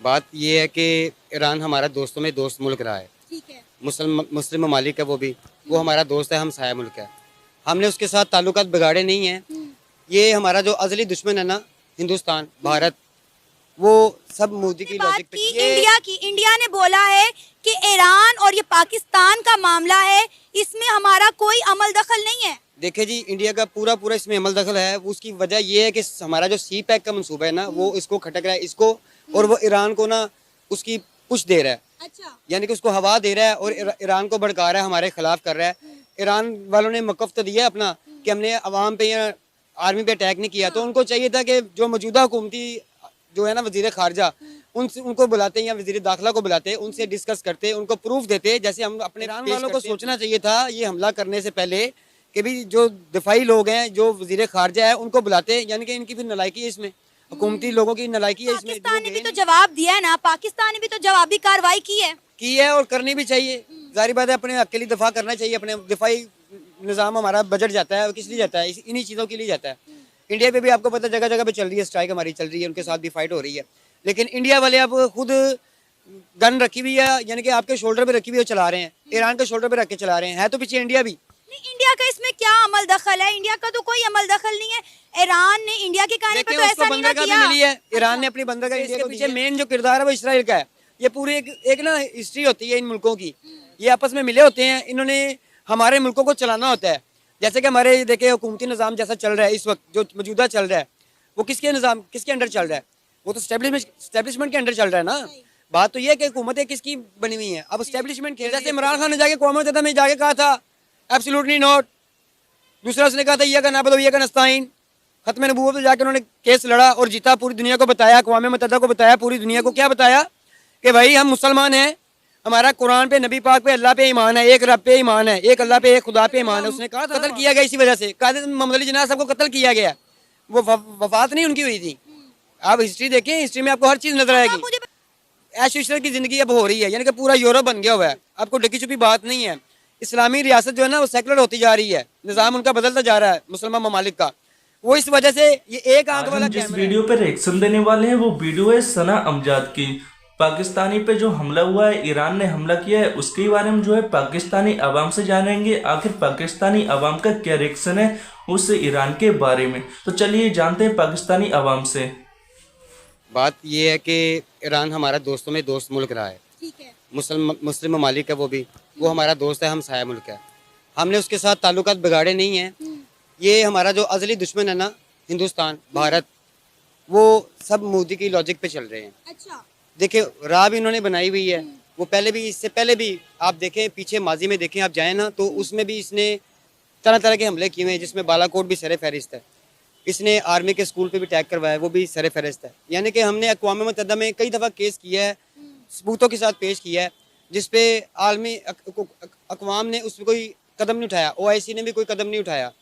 बात ये है कि ईरान हमारा दोस्तों में दोस्त मुल्क रहा है। ठीक है। मुस्लिम ममालिक है वो हमारा दोस्त है, हमसाया मुल्क है। हमने उसके साथ ताल्लुकात बिगाड़े नहीं हैं। ये हमारा जो अज़ली दुश्मन है ना, हिंदुस्तान, भारत, वो सब मोदी ने की बात लॉजिक पे की ये इंडिया की, इंडिया ने बोला है कि ईरान और ये पाकिस्तान का मामला है, इसमें हमारा कोई अमल दखल नहीं है। देखे जी, इंडिया का पूरा पूरा इसमें अमल दखल है। उसकी वजह ये है कि हमारा जो सी पैक का मंसूबा है ना, वो इसको खटक रहा है इसको, और वो ईरान को ना उसकी पुश दे रहा है। अच्छा। यानी कि उसको हवा दे रहा है और ईरान को भड़का रहा है, हमारे खिलाफ कर रहा है। ईरान वालों ने मौक़िफ़ तो दिया अपना कि हमने अवाम पे या आर्मी पे अटैक नहीं किया, तो उनको चाहिए था कि जो मौजूदा हुकूमती जो है ना वजीर खारजा, उनसे उनको बुलाते या वजीर दाखिला को बुलाते, उनसे डिस्कस करते, उनको प्रूफ देते। जैसे हम अपने ईरान वालों को सोचना चाहिए था ये हमला करने से पहले कि भी जो दिफाई लोग हैं, जो वजीर खारजा है, उनको बुलाते। यानी कि इनकी भी नलायकी है इसमें, हुकूमती लोगों की नलायकी है इसमें। पाकिस्तान ने भी तो जवाब दिया है ना, पाकिस्तान ने भी तो जवाबी कार्रवाई की है और करनी भी चाहिए। जाहिर बात है, अपने हक के लिए दफा करना चाहिए। अपने दिफाई निज़ाम हमारा बजट जाता है, किस लिए जाता है? इन्हीं चीज़ों के लिए जाता है। इंडिया पे भी आपको पता है जगह जगह पे चल रही है स्ट्राइक, हमारी चल रही है, उनके साथ भी फाइट हो रही है। लेकिन इंडिया वाले अब खुद गन रखी हुई है, यानी कि आपके शोल्डर पे रखी हुई है, चला रहे हैं। ईरान के शोल्डर पे रख के चला रहे हैं। है तो पीछे इंडिया भी। नहीं, इंडिया का इसमें क्या अमल दखल है? इंडिया का तो कोई अमल दखल नहीं है। ईरान ने इंडिया के कहने पर तो ऐसा नहीं ना किया। मिली है, ईरान ने अपनी बंदरगाह इंडिया के पीछे मेन जो किरदार है वो इसराइल का है। ये पूरी एक ना हिस्ट्री होती है इन मुल्कों की। ये आपस में मिले होते हैं, इन्होंने हमारे मुल्कों को चलाना होता है। जैसे कि हमारे देखे हुकूमती निज़ाम जैसा चल रहा है इस वक्त, जो मौजूदा चल रहा है, वो किसके निज़ाम किसके अंडर चल रहा है? वो तो स्टैब्लिशमेंट के अंडर चल रहा है ना। बात तो ये है कि हुकूमतें किसकी बनी हुई हैं। अब स्टैब्लिशमेंट खेल, जैसे इमरान खान ने जाके कौम मुत्तहिदा में जाके कहा था एब्सोल्युटली नॉट। दूसरा उसने कहा था ये का नाबद ये का नस्ताइन, खत्म नबूवत पे जाकर उन्होंने केस लड़ा और जीता। पूरी दुनिया को बताया, अक़वाम मुत्तहिदा को बताया, पूरी दुनिया को क्या बताया कि भाई हम मुसलमान हैं, हमारा कुरान पे, नबी पाक पे, अल्लाह पे ईमान है, एक रब पे ईमान है, एक अल्लाह पे, एक खुदा पे ईमान है। उसने कहा कत्ल किया गया इसी वजह से, कादिर मोहम्मद अली जिन्ना साहब को कत्ल किया गया। वो वफात नहीं उनकी हुई थी। आप हिस्ट्री देखें, हिस्ट्री में आपको हर चीज़ नजर आएगी। ऐश इशरत की जिंदगी अब हो रही है, यानी कि पूरा यूरोप बन गया हुआ है। आपको ढकी छुपी बात नहीं है। इस्लामी रियासत जो है ना वो सेकुलर होती जा रही है, निज़ाम उनका बदलता जा रहा है मुसलमान ममालिक का। वो इस वजह से ये एक आंख आज वाला हम जिस वीडियो पे रिएक्शन देने वाले हैं वो वीडियो है सना अमजाद की। पाकिस्तानी पे जो हमला हुआ है, ईरान ने हमला किया है, उसके बारे में जो है पाकिस्तानी अवाम से जानेंगे आखिर पाकिस्तानी अवाम का क्या रिएक्शन है उस ईरान के बारे में। तो चलिए जानते हैं पाकिस्तानी अवाम से। बात ये है कि ईरान हमारा दोस्तों में दोस्त मुल्क रहा है। ठीक है। मुस्लिम ममालिक है वो हमारा दोस्त है, हमसाया मुल्क है। हमने उसके साथ ताल्लुकात बिगाड़े नहीं हैं। ये हमारा जो अज़ली दुश्मन है ना, हिंदुस्तान, भारत, वो सब मोदी की लॉजिक पे चल रहे हैं। अच्छा। देखिए, राह भी इन्होंने बनाई हुई है। वो पहले भी, इससे पहले भी आप देखें, पीछे माजी में देखें आप जाएँ ना, तो उसमें भी इसने तरह तरह के हमले किए हुए हैं, जिसमें बालाकोट भी सर फहरिस्त है। इसने आर्मी के स्कूल पे भी अटैक करवाया, वो भी सर फहरिस्त है। यानी कि हमने अक़वाम मुत्तहिदा में कई दफ़ा केस किया है, सबूतों के साथ पेश किया है, जिसपे आलमी अक़वाम ने उस पर कोई कदम नहीं उठाया, OIC ने भी कोई कदम नहीं उठाया।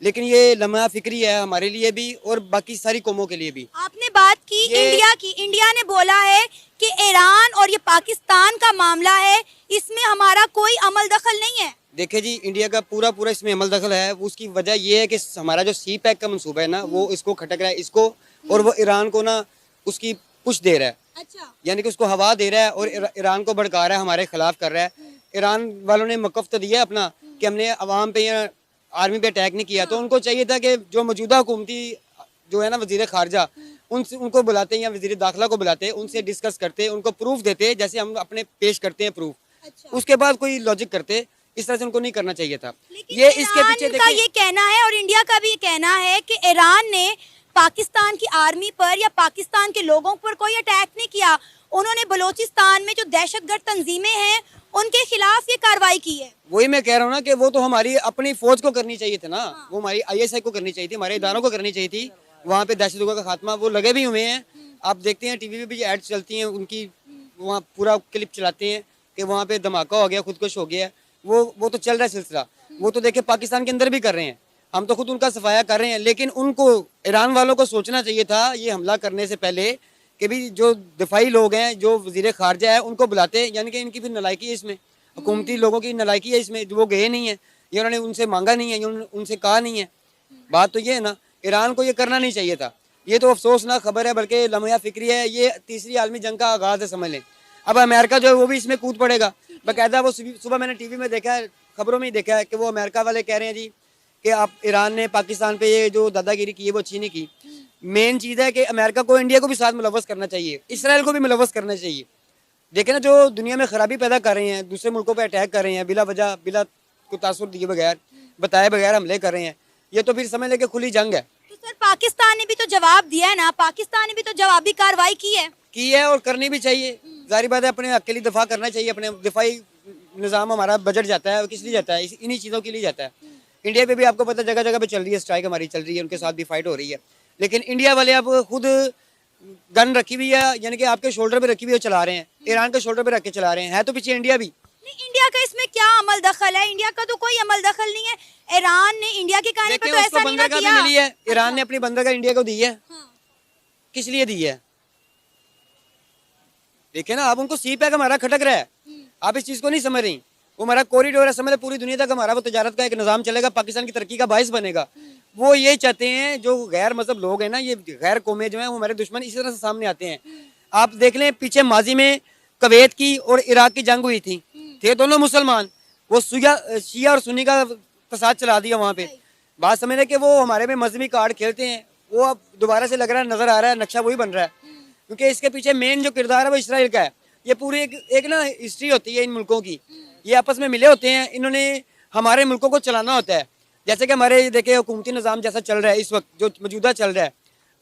लेकिन ये लम्हा फिक्री है हमारे लिए भी और बाकी सारी कौमों के लिए भी। आपने बात की इंडिया की, इंडिया ने बोला है कि ईरान और ये पाकिस्तान का मामला है, इसमें हमारा कोई अमल दखल नहीं है। देखिए जी, इंडिया का पूरा पूरा इसमें अमल दखल है। उसकी वजह ये है कि हमारा जो सी पैक का मंसूबा है ना, वो इसको खटक रहा है इसको, और वो ईरान को ना उसकी पुश दे रहा है। अच्छा। यानी कि उसको हवा दे रहा है और ईरान को भड़का रहा है, हमारे खिलाफ कर रहा है। ईरान वालों ने मौक़िफ़ तो दिया अपना कि हमने अवाम पे या आर्मी पे अटैक नहीं किया, तो उनको चाहिए था कि जो मौजूदा हुकूमती जो है ना वजीर खारजा, उनसे उनको बुलाते या वजीर दाखिला को बुलाते, उनसे डिस्कस करते, उनको प्रूफ देते, जैसे हम अपने पेश करते हैं प्रूफ। अच्छा। उसके बाद कोई लॉजिक करते। इस तरह से उनको नहीं करना चाहिए था। ये इसके पीछे का ये कहना है और इंडिया का भी कहना है कि ईरान ने पाकिस्तान की आर्मी पर या पाकिस्तान के लोगों पर कोई अटैक नहीं किया। उन्होंने बलोचिस्तान में जो दहशतगर्द तंजीमें हैं उनके खिलाफ ये कार्रवाई की है। वही मैं कह रहा हूँ ना कि वो तो हमारी अपनी फौज को करनी चाहिए थी ना। वो हमारी ISI को करनी चाहिए थी, हमारे इदारों को करनी चाहिए थी। वहाँ पे दहशतगर्दों का खात्मा वो लगे भी हुए हैं। आप देखते हैं टीवी पे भी एड चलती हैं उनकी, वहाँ पूरा क्लिप चलाते हैं कि वहाँ पे धमाका हो गया, खुदकुश हो गया। वो तो चल रहा है सिलसिला। वो तो देखे पाकिस्तान के अंदर भी कर रहे हैं, हम तो खुद उनका सफाया कर रहे हैं। लेकिन उनको, ईरान वालों को सोचना चाहिए था ये हमला करने से पहले कि भी जो दिफाई लोग हैं, जो वजीर खारजा है, उनको बुलाते। यानी कि इनकी भी नलायकी है इसमें, हुकूमती लोगों की नलायकी है इसमें, जो वो गए नहीं है, ये उन्होंने उनसे मांगा नहीं है, ये उनसे कहा नहीं है। बात तो ये है ना, ईरान को ये करना नहीं चाहिए था। ये तो अफसोसनाक खबर है, बल्कि लम्हा फिक्री है। ये तीसरी आलमी जंग का आगाज है, समझ लें। अब अमेरिका जो है वो भी इसमें कूद पड़ेगा बाकायदा। वो सुबह मैंने टीवी में देखा है, खबरों में ही देखा है कि वो अमेरिका वाले कह रहे हैं जी कि आप ईरान ने पाकिस्तान पे ये जो दादागिरी की है वो अच्छी नहीं की। मेन चीज़ है कि अमेरिका को इंडिया को भी साथ मुलव्वस करना चाहिए, इसराइल को भी मुलव्वस करना चाहिए। देखें ना, जो दुनिया में खराबी पैदा कर रहे हैं, दूसरे मुल्कों पर अटैक कर रहे हैं, बिला वजह बिला कोई तासुर दिए बगैर, बताए बगैर हमले कर रहे हैं, ये तो फिर समझ लें कि खुली जंग है। तो सर पाकिस्तान ने भी तो जवाब दिया है ना, पाकिस्तान ने भी तो जवाबी कार्रवाई की है और करनी भी चाहिए। जाहिर बात है, अपने हक के लिए दफा करना चाहिए। अपने दिफाई निज़ाम हमारा बजट जाता है, किस लिए जाता है? इन्हीं चीज़ों के लिए जाता है। इंडिया पे भी आपको पता जगह जगह पे चल रही है स्ट्राइक, हमारी चल रही है, उनके साथ भी फाइट हो रही है। लेकिन इंडिया वाले अब खुद गन रखी हुई है, यानी कि आपके शोल्डर पे रखी हुई है, चला रहे हैं। ईरान के शोल्डर पे रख के चला रहे हैं, है तो पीछे इंडिया भी। नहीं, इंडिया का इसमें क्या अमल दखल है? इंडिया का तो कोई अमल दखल नहीं है। ईरान ने इंडिया के कहने पर तो ऐसा नहीं ना किया। मिली है, ईरान ने अपनी बंदरगाह इंडिया को दी है। किस लिए दी है? देखिए ना, अब उनको सी पैक हमारा खटक रहा है, आप इस चीज को नहीं समझ रही। वो हमारा कॉरिडोर है, समझ पूरी दुनिया तक हमारा वो तजारत का एक निज़ाम चलेगा, पाकिस्तान की तरक्की का बायस बनेगा। वो ये चाहते हैं, जो गैर मजहब लोग हैं ना, ये गैर कौमें जो हैं, वो हमारे दुश्मन इसी तरह से सामने आते हैं। आप देख लें, पीछे माजी में कुवैत की और इराक की जंग हुई थी, थे दोनों मुसलमान, वो शिया और सुन्नी का फसाद चला दिया वहाँ पे। बात समझ रहे कि वो हमारे में मजहबी कार्ड खेलते हैं। वो अब दोबारा से लग रहा है, नजर आ रहा है, नक्शा वही बन रहा है, क्योंकि इसके पीछे मेन जो किरदार है वो इसराइल का है। ये पूरी एक ना हिस्ट्री होती है इन मुल्कों की, ये आपस में मिले होते हैं, इन्होंने हमारे मुल्कों को चलाना होता है। जैसे कि हमारे देखे हुकूमती निज़ाम जैसा चल रहा है इस वक्त, जो मौजूदा चल रहा है,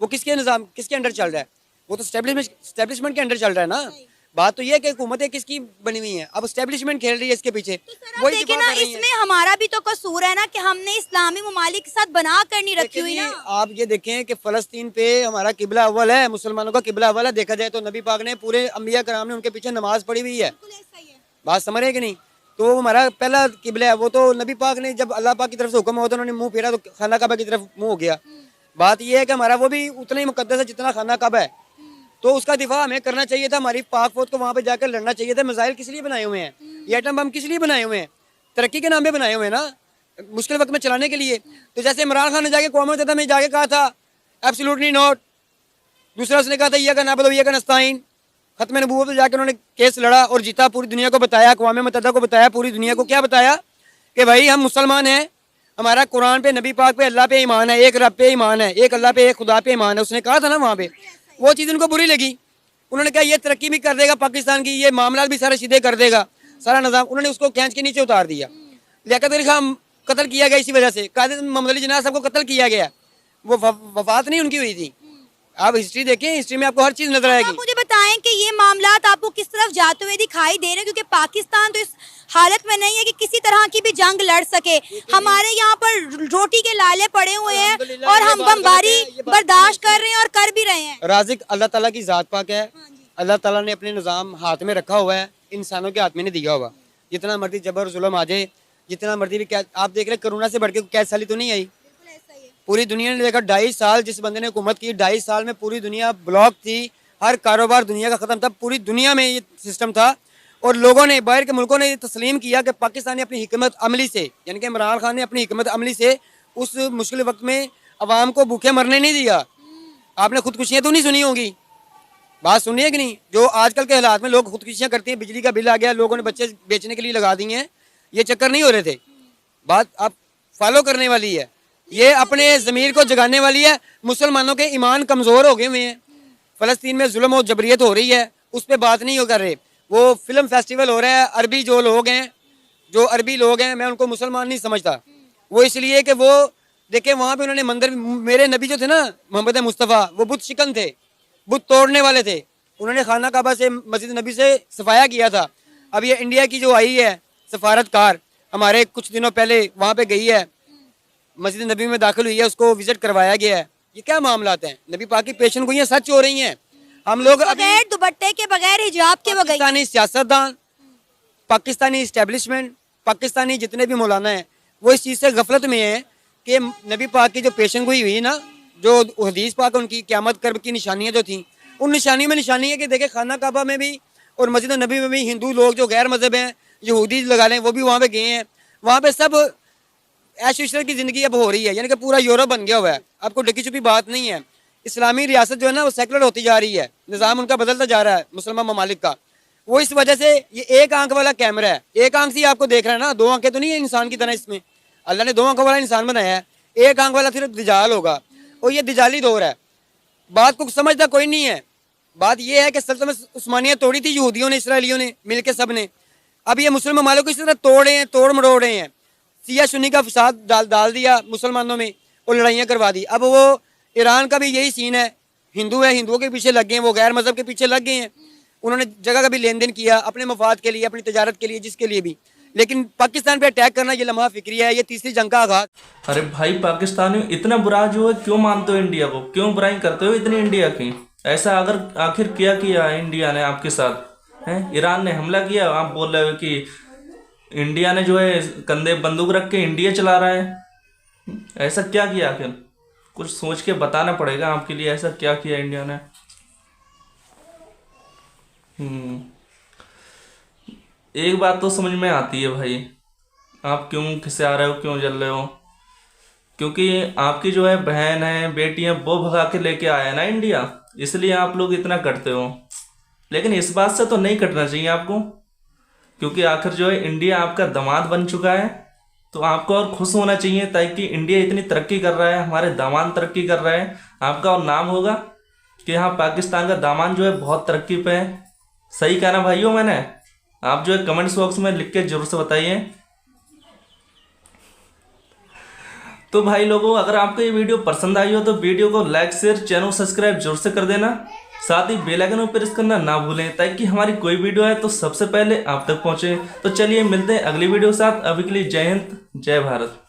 वो किसके निज़ाम किसके अंडर चल रहा है? वो तो स्टैब्लिशमेंट के अंडर चल रहा है ना। बात तो ये है कि हुकूमतें किसकी बनी हुई हैं, अब स्टैब्लिशमेंट खेल रही है इसके पीछे। तो देखिए ना, इसमें हमारा भी तो कसूर है ना कि हमने इस्लामी ममालिक के साथ बना कर नहीं रखी हुई ना। आप ये देखें कि फलस्तीन पे हमारा किबला अव्वल है, मुसलमानों का किबला अव्वल है। देखा जाए तो नबी पाक ने, पूरे अंबिया कराम ने उनके पीछे नमाज पढ़ी हुई है। बात समझ रहे कि नहीं? तो वो हमारा पहला किबला है। वो तो नबी पाक ने, जब अल्लाह पाक की तरफ से हुक्म हुआ तो उन्होंने मुंह फेरा तो खाना काबा की तरफ मुंह हो गया। बात यह है कि हमारा वो भी उतना ही मुकद्दस है जितना खाना काबा है, तो उसका दिफा हमें करना चाहिए था। हमारी पाक फौज को वहाँ पे जाकर लड़ना चाहिए था। मिसाइल किस लिए बनाए हुए हैं? ये एटम बम किस लिए बनाए हुए हैं? तरक्की के नाम पे बनाए हुए हैं ना, मुश्किल वक्त में चलाने के लिए। तो जैसे इमरान खान ने जाके कौम मुत्तहिदा में जाके कहा था एब्सोल्युटली नॉट, दूसरा उसने कहा था ये का नाबद ये का नस्ताइन, खत्म नबूवत पे जाकर उन्होंने केस लड़ा और जीता, पूरी दुनिया को बताया, अक़वाम मुत्तहिदा को बताया, पूरी दुनिया को क्या बताया कि भाई हम मुसलमान हैं, हमारा कुरान पे, नबी पाक पे, अल्लाह पे ईमान है, एक रब पे ईमान है, एक अल्लाह पे, एक खुदा पे ईमान है। उसने कहा था ना वहाँ पे। वो चीज़ उनको बुरी लगी, उन्होंने कहा ये तरक्की भी कर देगा पाकिस्तान की, ये मामला भी सारे सीधे कर देगा, सारा निज़ाम। उन्होंने उसको खींच के नीचे उतार दिया। लियाकत अली खान कत्ल किया गया इसी वजह से, कादिर मोहम्मद अली जिन्ना साहब को कत्ल किया गया, वो वफात नहीं उनकी हुई थी। आप हिस्ट्री देखें, हिस्ट्री में आपको हर चीज़ नजर आएगी। आप मुझे बताएं कि ये मामलात आपको किस तरफ जाते हुए दिखाई दे रहे हैं, क्योंकि पाकिस्तान तो इस हालत में नहीं है कि किसी तरह की भी जंग लड़ सके। हमारे यहाँ पर रोटी के लाले पड़े हुए हैं और हम बमबारी बर्दाश्त कर रहे हैं और कर भी रहे हैं। राज़िक अल्लाह ताला की ज़ात पाक है। अल्लाह ताला ने अपने निज़ाम हाथ में रखा हुआ है, इंसानों के हाथ में नहीं दिया हुआ। जितना मर्जी जबर जुल्म आ जाए, जितना मर्जी भी क्या, आप देख रहे कोरोना से बढ़ के कैद साली तो नहीं आई। पूरी दुनिया ने देखा 2.5 साल जिस बंदे ने हुकूमत की, 2.5 साल में पूरी दुनिया ब्लॉक थी, हर कारोबार दुनिया का ख़त्म था, पूरी दुनिया में ये सिस्टम था। और लोगों ने, बाहर के मुल्कों ने तस्लीम किया कि पाकिस्तान ने अपनी हिकमत अमली से, यानी कि इमरान खान ने अपनी हिकमत अमली से उस मुश्किल वक्त में अवाम को भूखे मरने नहीं दिया। आपने खुदकुशियाँ तो नहीं सुनी होंगी, बात सुनी है कि नहीं? जो आजकल के हालात में लोग खुदकुशियाँ करते हैं, बिजली का बिल आ गया, लोगों ने बच्चे बेचने के लिए लगा दिए हैं, ये चक्कर नहीं हो रहे थे। बात आप फॉलो करने वाली है, ये अपने ज़मीर को जगाने वाली है। मुसलमानों के ईमान कमज़ोर हो गए हुए हैं, फ़लस्तीन में जुल्म और जबरियत हो रही है, उस पर बात नहीं कर रहे। वो फिल्म फेस्टिवल हो रहा है, अरबी जो लोग हैं, जो अरबी लोग हैं, मैं उनको मुसलमान नहीं समझता। वो इसलिए कि वो देखे वहाँ पे उन्होंने मंदिर, मेरे नबी जो थे ना मोहम्मद मुस्तफ़ा, वो बुत शिकन थे, बुत तोड़ने वाले थे। उन्होंने खाना काबा से, मस्जिद नबी से सफाया किया था। अब ये इंडिया की जो आई है सफारतकार, हमारे कुछ दिनों पहले वहाँ पे गई है, मस्जिद नबी में दाखिल हुई है, उसको विजिट करवाया गया है। ये क्या मामलात हैं? नबी पाक की पेशन गोइयाँ सच हो रही हैं। हम लोग बगैर दुपट्टे के, बगैर हिजाब के, पाकिस्तानी सियासतदान, पाकिस्तानी इस्टेब्लिशमेंट, पाकिस्तानी जितने भी मौलाना हैं, वो इस चीज़ से गफलत में है कि नबी पाक की जो पेशन गोई हुई ना, जो हदीस पाक उनकी क़यामत कर्ब की निशानियाँ जो थी, उन निशानियों में निशानी है कि देखे खाना काबा में भी और मस्जिद नबी में भी हिंदू लोग जो गैर मजहब हैं, यहूदी लगा लें, वो भी वहाँ पे गए हैं। वहाँ पे सब ऐश इशरत की ज़िंदगी अब हो रही है, यानी कि पूरा यूरोप बन गया हुआ है। आपको ढकी छुपी बात नहीं है। इस्लामी रियासत जो है ना वो सेकुलर होती जा रही है, निज़ाम उनका बदलता जा रहा है मुसलमान ममालिक का। वो इस वजह से ये एक आंख वाला कैमरा है, एक आंख से ही आपको देख रहा है ना, दो आंखें तो नहीं है इंसान की तरह। इसमें अल्लाह ने दो आंखों वाला इंसान बनाया है, एक आंख वाला सिर्फ दिजाल होगा, और ये दिजाली दौर है। बात को समझता कोई नहीं है। बात ये है कि सल्तनत उस्मानिया तोड़ी थी यहूदियों ने, इसराइलियों ने मिलकर, सब ने। अब ये मुसलमान ममालिक को इस तरह तोड़े हैं, तोड़ मरोड़ रहे हैं, सिया सुन्नी का फसाद डाल दिया मुसलमानों में और लड़ाइयाँ करवा दी। अब वो ईरान का भी यही सीन है, हिंदू है, हिंदुओं के पीछे लग गए हैं, वो गैर मजहब के पीछे लग गए हैं। उन्होंने जगह का भी लेन देन किया अपने मफाद के लिए, अपनी तजारत के लिए, जिसके लिए भी। लेकिन पाकिस्तान पे अटैक करना ये लम्हा फिक्री है, ये तीसरी जंग का आगाज। अरे भाई पाकिस्तानी इतना बुरा जो है क्यों मानते हो इंडिया को, क्यों बुराई करते हो इतनी इंडिया की? ऐसा अगर आखिर क्या किया है इंडिया ने आपके साथ? हैं, ईरान ने हमला किया, आप बोल रहे हो कि इंडिया ने जो है कंधे बंदूक रख के इंडिया चला रहा है। ऐसा क्या किया आखिर? कुछ सोच के बताना पड़ेगा आपके लिए, ऐसा क्या किया इंडिया ने। एक बात तो समझ में आती है भाई, आप क्यों खिसिया रहे हो, क्यों जल रहे हो? क्योंकि आपकी जो है बहन है, बेटी है, वो भगा के लेके आया ना इंडिया, इसलिए आप लोग इतना करते हो। लेकिन इस बात से तो नहीं कटना चाहिए आपको, क्योंकि आखिर जो है इंडिया आपका दामाद बन चुका है, तो आपको और खुश होना चाहिए। ताकि इंडिया इतनी तरक्की कर रहा है, हमारे दामाद तरक्की कर रहे हैं, आपका और नाम होगा कि हाँ पाकिस्तान का दामाद जो है बहुत तरक्की पे है। सही कहना भाइयों मैंने? आप जो है कमेंट्स बॉक्स में लिख के जरूर से बताइए। तो भाई लोगों, अगर आपको ये वीडियो पसंद आई हो तो वीडियो को लाइक, शेयर, चैनल सब्सक्राइब जरूर से कर देना। साथ ही बेल आइकन को प्रेस करना ना भूलें, ताकि हमारी कोई वीडियो है तो सबसे पहले आप तक पहुंचे। तो चलिए मिलते हैं अगली वीडियो के साथ। अभी के लिए जय हिंद, जय भारत।